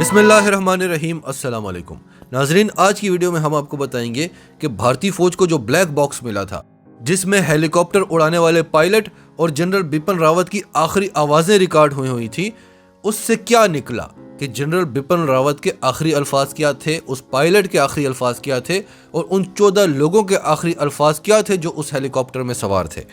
बिस्मिल्लाहिर्रहमानिर्रहीम अस्सलाम वालेकुम नाजरीन, आज की वीडियो में हम आपको बताएंगे कि भारतीय फौज को जो ब्लैक बॉक्स मिला था जिसमें हेलीकॉप्टर उड़ाने वाले पायलट और जनरल बिपिन रावत की आखिरी आवाज़ें रिकॉर्ड हुई थी, उससे क्या निकला कि जनरल बिपिन रावत के आखिरी अल्फाज क्या थे, उस पायलट के आखिरी अल्फाज क्या थे और उन 14 लोगों के आखिरी अल्फाज क्या थे जो उस हेलीकॉप्टर में सवार थे।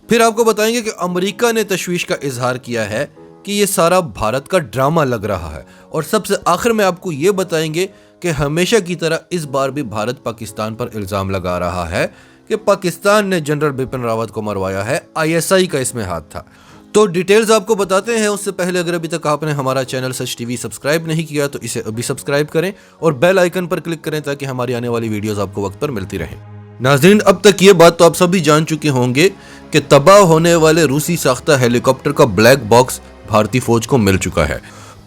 फिर आपको बताएंगे कि अमेरिका ने तशवीश का इजहार किया है कि ये सारा भारत का ड्रामा लग रहा है, और सबसे आखिर में आपको ये बताएंगे कि हमेशा की तरह इस बार भी भारत पाकिस्तान पर इल्ज़ाम लगा रहा है कि पाकिस्तान ने जनरल बिपिन रावत को मरवाया है, ISI का इसमें हाथ था। तो डिटेल्स आपको बताते हैं। उससे पहले अगर अभी तक आपने हमारा चैनल सच टीवी सब्सक्राइब नहीं किया तो इसे अभी सब्सक्राइब करें और बेल आइकन पर क्लिक करें ताकि हमारी आने वाली वीडियोस आपको वक्त पर मिलती रहें। नाज़रीन, अब तक ये बात तो आप सभी जान चुके होंगे कि तबाह होने वाले रूसी साख्ता हेलीकॉप्टर का ब्लैक बॉक्स भारतीय फौज को मिल चुका है,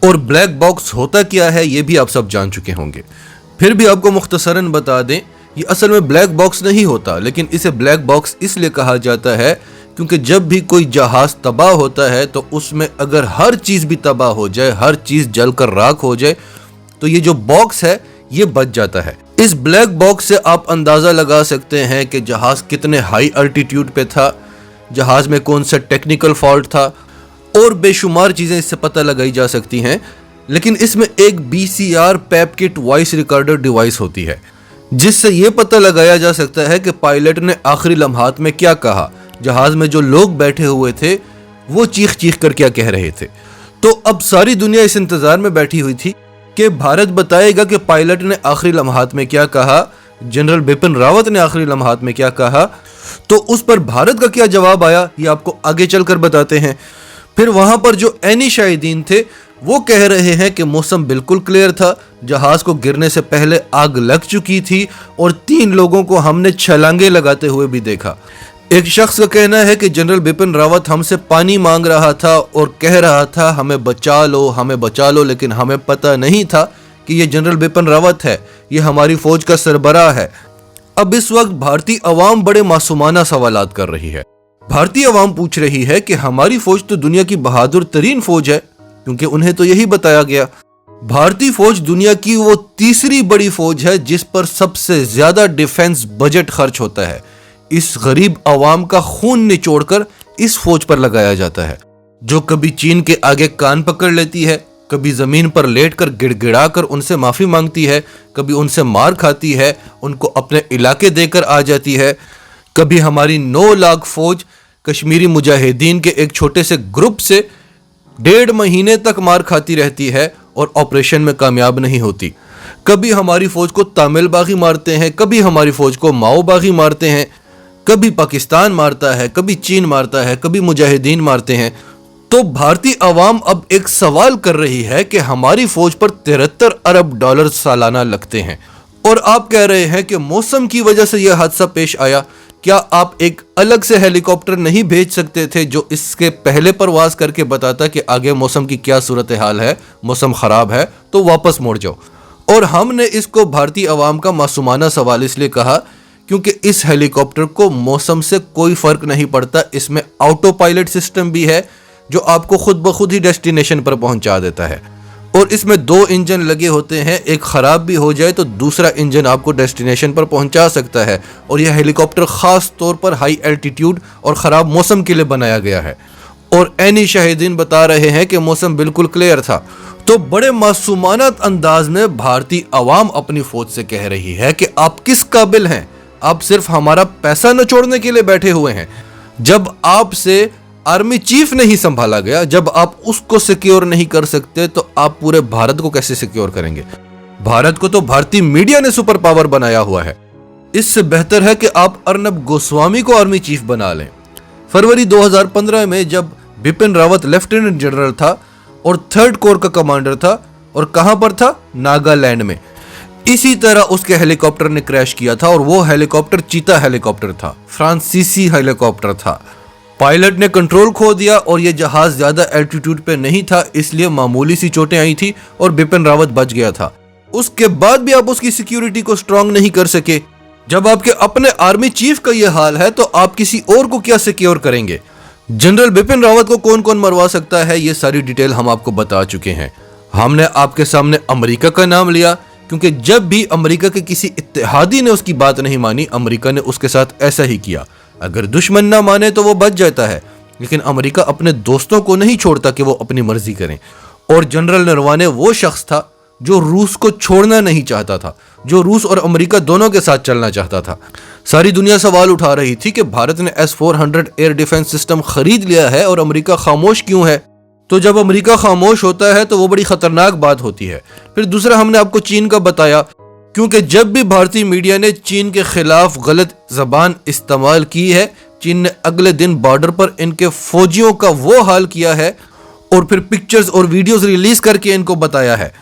और ब्लैक बॉक्स होता क्या है ये भी आप सब जान चुके होंगे। फिर भी आपको मुख्तसरन बता दें, ये असल में ब्लैक बॉक्स नहीं होता, लेकिन इसे ब्लैक बॉक्स इसलिए कहा जाता है क्योंकि जब भी कोई जहाज तबाह होता है तो उसमें अगर हर चीज़ भी तबाह हो जाए, हर चीज़ जलकर राख हो जाए, तो ये जो बॉक्स है ये बच जाता है। इस ब्लैक बॉक्स से आप अंदाज़ा लगा सकते हैं कि जहाज कितने हाई अल्टीट्यूड पे था, जहाज में कौन सा टेक्निकल फॉल्ट था, और बेशुमार चीज़ें इससे पता लगाई जा सकती हैं। लेकिन इसमें एक BCR पैप किट वॉइस रिकॉर्डर डिवाइस होती है जिससे यह पता लगाया जा सकता है कि पायलट ने आखिरी लम्हात में क्या कहा, जहाज में जो लोग बैठे हुए थे वो चीख चीख कर क्या कह रहे थे। तो अब सारी दुनिया इस इंतजार में बैठी हुई थी कि भारत बताएगा कि पायलट ने आखिरी लम्हात में क्या कहा, जनरल बिपिन रावत ने आखिरी लम्हात में क्या कहा। तो उस पर भारत का क्या जवाब आया ये आपको आगे चलकर बताते हैं। फिर वहां पर जो ऐनी शाहिदीन थे वो कह रहे हैं कि मौसम बिल्कुल क्लियर था, जहाज को गिरने से पहले आग लग चुकी थी और 3 लोगों को हमने छलांगे लगाते हुए भी देखा। एक शख्स का कहना है कि जनरल बिपिन रावत हमसे पानी मांग रहा था और कह रहा था हमें बचा लो, हमें बचा लो, लेकिन हमें पता नहीं था कि ये जनरल बिपिन रावत है, ये हमारी फौज का सरबराह है। अब इस वक्त भारतीय अवाम बड़े मासूमाना सवालात कर रही है। भारतीय अवाम पूछ रही है कि हमारी फौज तो दुनिया की बहादुर तरीन फौज है, क्योंकि उन्हें तो यही बताया गया। भारतीय फौज दुनिया की वो तीसरी बड़ी फौज है जिस पर सबसे ज्यादा डिफेंस बजट खर्च होता है। इस गरीब अवाम का खून निचोड़कर इस फौज पर लगाया जाता है, जो कभी चीन के आगे कान पकड़ लेती है, कभी जमीन पर लेटकर गिड़गिड़ा कर उनसे माफी मांगती है, कभी उनसे मार खाती है, उनको अपने इलाके देकर आ जाती है, कभी हमारी 9 लाख फौज कश्मीरी मुजाहिदीन के एक छोटे से ग्रुप से 1.5 महीने तक मार खाती रहती है और ऑपरेशन में कामयाब नहीं होती। कभी हमारी फौज को तामिल बागी मारते हैं, कभी हमारी फौज को माओ बागी मारते हैं, कभी पाकिस्तान मारता है, कभी चीन मारता है, कभी मुजाहिदीन मारते हैं। तो भारतीय अवाम अब एक सवाल कर रही है कि हमारी फौज पर 73 अरब डॉलर सालाना लगते हैं, और आप कह रहे हैं कि मौसम की वजह से यह हादसा पेश आया। क्या आप एक अलग से हेलीकॉप्टर नहीं भेज सकते थे जो इसके पहले परवाज करके बताता कि आगे मौसम की क्या सूरत हाल है, मौसम खराब है तो वापस मुड़ जाओ। और हमने इसको भारतीय अवाम का मासूमाना सवाल इसलिए कहा क्योंकि इस हेलीकॉप्टर को मौसम से कोई फर्क नहीं पड़ता। इसमें ऑटो पायलट सिस्टम भी है जो आपको खुद ब खुद ही डेस्टिनेशन पर पहुंचा देता है, और इसमें 2 इंजन लगे होते हैं, एक खराब भी हो जाए तो दूसरा इंजन आपको डेस्टिनेशन पर पहुंचा सकता है। और यह हेलीकॉप्टर खास तौर पर हाई एल्टीट्यूड और ख़राब मौसम के लिए बनाया गया है। और ऐनी शाहिदीन बता रहे हैं कि मौसम बिल्कुल क्लियर था। तो बड़े मासूमाना अंदाज में भारतीय अवाम अपनी फौज से कह रही है कि आप किस काबिल हैं, आप सिर्फ हमारा पैसा नचोड़ने के लिए बैठे हुए हैं। जब आपसे आर्मी चीफ नहीं संभाला गया, जब आप उसको सिक्योर नहीं कर सकते तो आप पूरे भारत को कैसे सिक्योर करेंगे। भारत को तो भारतीय मीडिया ने सुपर पावर बनाया हुआ है। इससे बेहतर है कि आप अर्नब गोस्वामी को आर्मी चीफ बना लें। फरवरी 2015 में जब बिपिन रावत लेफ्टिनेंट जनरल था और 3rd कोर का कमांडर था, और कहां पर था, नागालैंड में, इसी तरह उसके हेलीकॉप्टर ने क्रैश किया था, और वो हेलीकॉप्टर चीता हेलीकॉप्टर था, फ्रांसीसी हेलीकॉप्टर था। पायलट ने कंट्रोल खो दिया और यह जहाज ज्यादा एल्टीट्यूड पे नहीं था, इसलिए मामूली सी चोटें आई थी और बिपिन रावत बच गया था। उसके बाद भी आप उसकी सिक्योरिटी को स्ट्रांग नहीं कर सके। जब आपके अपने आर्मी चीफ का यह हाल है तो आप किसी और को क्या सिक्योर करेंगे। जनरल बिपिन रावत को कौन कौन मरवा सकता है ये सारी डिटेल हम आपको बता चुके हैं। हमने आपके सामने अमेरिका का नाम लिया क्योंकि जब भी अमेरिका के किसी इत्तेहादी ने उसकी बात नहीं मानी, अमेरिका ने उसके साथ ऐसा ही किया। अगर दुश्मन ना माने तो वो बच जाता है, लेकिन अमेरिका अपने दोस्तों को नहीं छोड़ता कि वो अपनी मर्जी करें। और जनरल नरवाने वो शख्स था जो रूस को छोड़ना नहीं चाहता था, जो रूस और अमेरिका दोनों के साथ चलना चाहता था। सारी दुनिया सवाल उठा रही थी कि भारत ने S-400 एयर डिफेंस सिस्टम खरीद लिया है और अमेरिका खामोश क्यों है। तो जब अमेरिका खामोश होता है तो वो बड़ी खतरनाक बात होती है। फिर दूसरा हमने आपको चीन का बताया, क्योंकि जब भी भारतीय मीडिया ने चीन के खिलाफ गलत जबान इस्तेमाल की है, चीन ने अगले दिन बॉर्डर पर इनके फौजियों का वो हाल किया है और फिर पिक्चर्स और वीडियोस रिलीज करके इनको बताया है।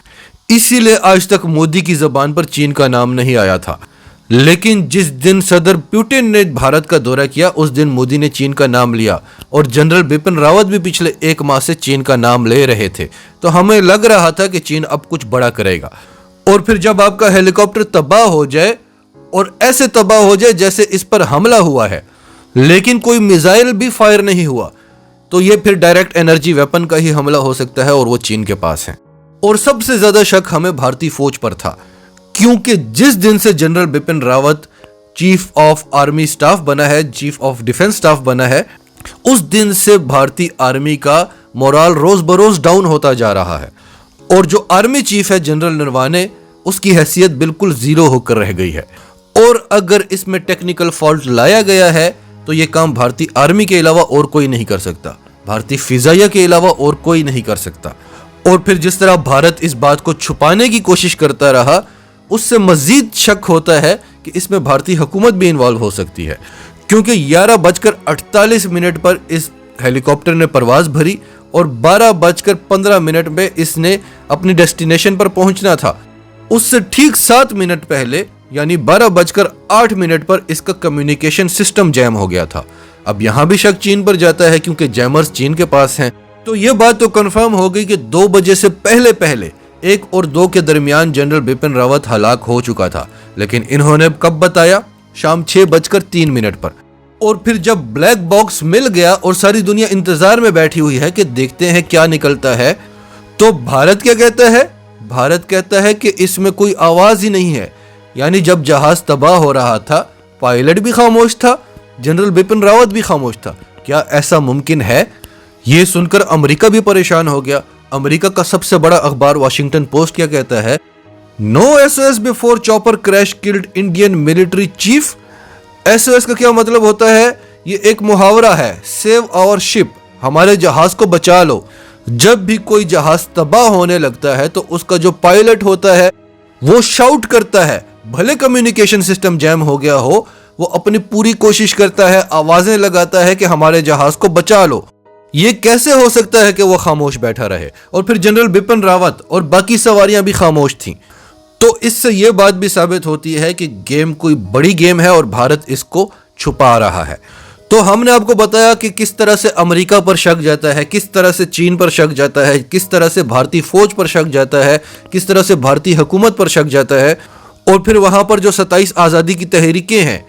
इसीलिए आज तक मोदी की जबान पर चीन का नाम नहीं आया था। लेकिन जिस दिन सदर पुतिन ने भारत का दौरा किया, उस दिन मोदी ने चीन का नाम लिया और जनरल बिपिन रावत भी पिछले 1 माह से चीन का नाम ले रहे थे। तो हमें लग रहा था कि चीन अब कुछ बड़ा करेगा। और फिर जब आपका हेलीकॉप्टर तबाह हो जाए, और ऐसे तबाह हो जाए जैसे इस पर हमला हुआ है, लेकिन कोई मिसाइल भी फायर नहीं हुआ, तो ये फिर डायरेक्ट एनर्जी वेपन का ही हमला हो सकता है और वो चीन के पास है। और सबसे ज्यादा शक हमें भारतीय फौज पर था, क्योंकि जिस दिन से general Bipin Rawat chief of army staff बना है, चीफ ऑफ डिफेंस स्टाफ बना है, उस दिन से भारतीय आर्मी का मोराल रोज बरोज डाउन होता जा रहा है। और जो आर्मी चीफ है जनरल नरवाने, उसकी हैसियत बिल्कुल जीरो होकर रह गई है। और अगर इसमें टेक्निकल फॉल्ट लाया गया है तो ये काम भारतीय आर्मी के अलावा और कोई नहीं कर सकता, भारतीय फिजाइया के अलावा और कोई नहीं कर सकता। और फिर जिस तरह भारत इस बात को छुपाने की कोशिश करता रहा, उससे मजीद शक होता है कि इसमें भारतीय हुकूमत भी इन्वॉल्व हो सकती है, क्योंकि 11:48 पर इस हेलीकॉप्टर ने परवाज भरी और 12:15 में इसने अपनी डेस्टिनेशन पर पहुंचना था। उससे ठीक 7 मिनट पहले यानी 12:08 पर इसका कम्युनिकेशन सिस्टम जैम हो गया था। अब यहां भी शक चीन पर जाता है, क्योंकि जैमर्स चीन के पास हैं। तो यह बात तो कंफर्म हो गई कि 2 बजे से पहले 1 और 2 के दरमियान जनरल बिपिन रावत हलाक हो चुका था। लेकिन इन्होंने कब बताया? शाम 6:03 पर। और फिर जब ब्लैक बॉक्स मिल गया और सारी दुनिया इंतजार में बैठी हुई है कि देखते हैं क्या निकलता है, तो भारत क्या कहता है? भारत कहता है कि इसमें कोई आवाज ही नहीं है। यानी जब जहाज तबाह हो रहा था, पायलट भी खामोश था, जनरल बिपिन रावत भी खामोश था। क्या ऐसा मुमकिन है? ये सुनकर अमेरिका भी परेशान हो गया। अमेरिका का सबसे बड़ा अखबार वॉशिंगटन पोस्ट क्या कहता है? No SOS before chopper crash killed Indian military chief. SOS का क्या मतलब होता है? ये एक मुहावरा है, सेव आवर शिप, हमारे जहाज को बचा लो। जब भी कोई जहाज तबाह होने लगता है तो उसका जो पायलट होता है वो शाउट करता है, भले कम्युनिकेशन सिस्टम जैम हो गया हो, वो अपनी पूरी कोशिश करता है, आवाजें लगाता है कि हमारे जहाज को बचा लो। ये कैसे हो सकता है कि वो खामोश बैठा रहे? और फिर जनरल बिपिन रावत और बाकी सवारियां भी खामोश थीं। तो इससे यह बात भी साबित होती है कि गेम कोई बड़ी गेम है और भारत इसको छुपा रहा है। तो हमने आपको बताया कि किस तरह से अमेरिका पर शक जाता है, किस तरह से चीन पर शक जाता है, किस तरह से भारतीय फौज पर शक जाता है, किस तरह से भारतीय हुकूमत पर शक जाता है। और फिर वहां पर जो 27 आज़ादी की तहरीकें हैं,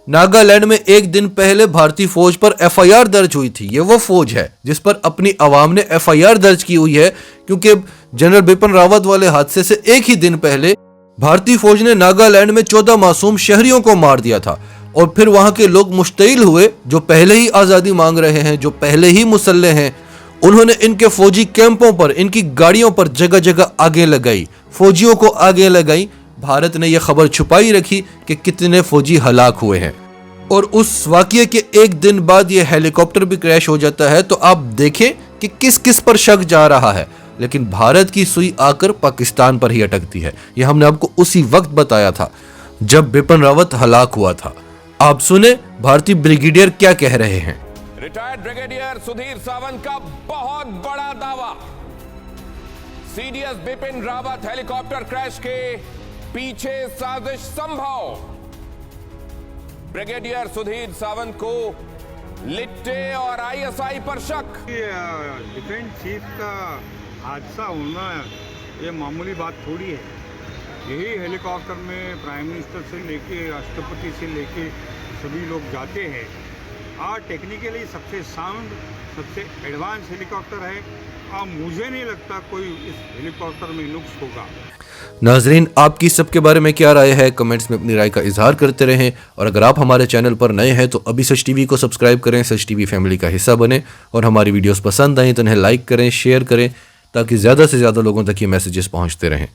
नागालैंड में 1 दिन पहले भारतीय फौज पर FIR दर्ज हुई थी। ये वो फौज है जिस पर अपनी आवाम ने FIR दर्ज की हुई है, क्योंकि जनरल बिपिन रावत वाले हादसे से 1 ही दिन पहले भारतीय फौज ने नागालैंड में 14 मासूम शहरियों को मार दिया था। और फिर वहां के लोग मुश्तइल हुए, जो पहले ही आज़ादी मांग रहे हैं, जो पहले ही मुसल्ले हैं। उन्होंने इनके फौजी कैंपों पर, इनकी गाड़ियों पर जगह जगह आगे लगाई, फौजियों को आगे लगाई। भारत ने यह खबर छुपाई रखी कि कितने फौजी हलाक हुए हैं। और उस वाकये के 1 दिन बाद यह हेलीकॉप्टर भी क्रैश हो जाता है। तो आप देखें कि किस किस पर शक जा रहा है। लेकिन भारत की सुई आकर पाकिस्तान पर ही अटकती है। यह हमने आपको उसी वक्त बताया था जब बिपिन रावत हलाक हुआ था। आप सुने भारतीय ब्रिगेडियर क्या कह रहे हैं। रिटायर्ड ब्रिगेडियर सुधीर सावंत का बहुत बड़ा दावा, CDS Bipin Rawat helicopter crash के पीछे साजिश संभव। ब्रिगेडियर सुधीर सावंत को लिट्टे और ISI पर शक। डिफेंस चीफ का हादसा होना ये मामूली बात थोड़ी है। यही हेलीकॉप्टर में प्राइम मिनिस्टर से लेके राष्ट्रपति से लेके सभी लोग जाते हैं। और टेक्निकली सबसे साउंड, सबसे एडवांस हेलीकॉप्टर है और मुझे नहीं लगता कोई इस हेलीकॉप्टर में नुक्स होगा। नाजरीन, आपकी सबके बारे में क्या राय है, कमेंट्स में अपनी राय का इजहार करते रहें। और अगर आप हमारे चैनल पर नए हैं तो अभी सच टीवी को सब्सक्राइब करें, सच टीवी फैमिली का हिस्सा बने। और हमारी वीडियोस पसंद आएँ तो इन्हें लाइक करें, शेयर करें, ताकि ज़्यादा से ज़्यादा लोगों तक ये मैसेजेस पहुँचते रहें।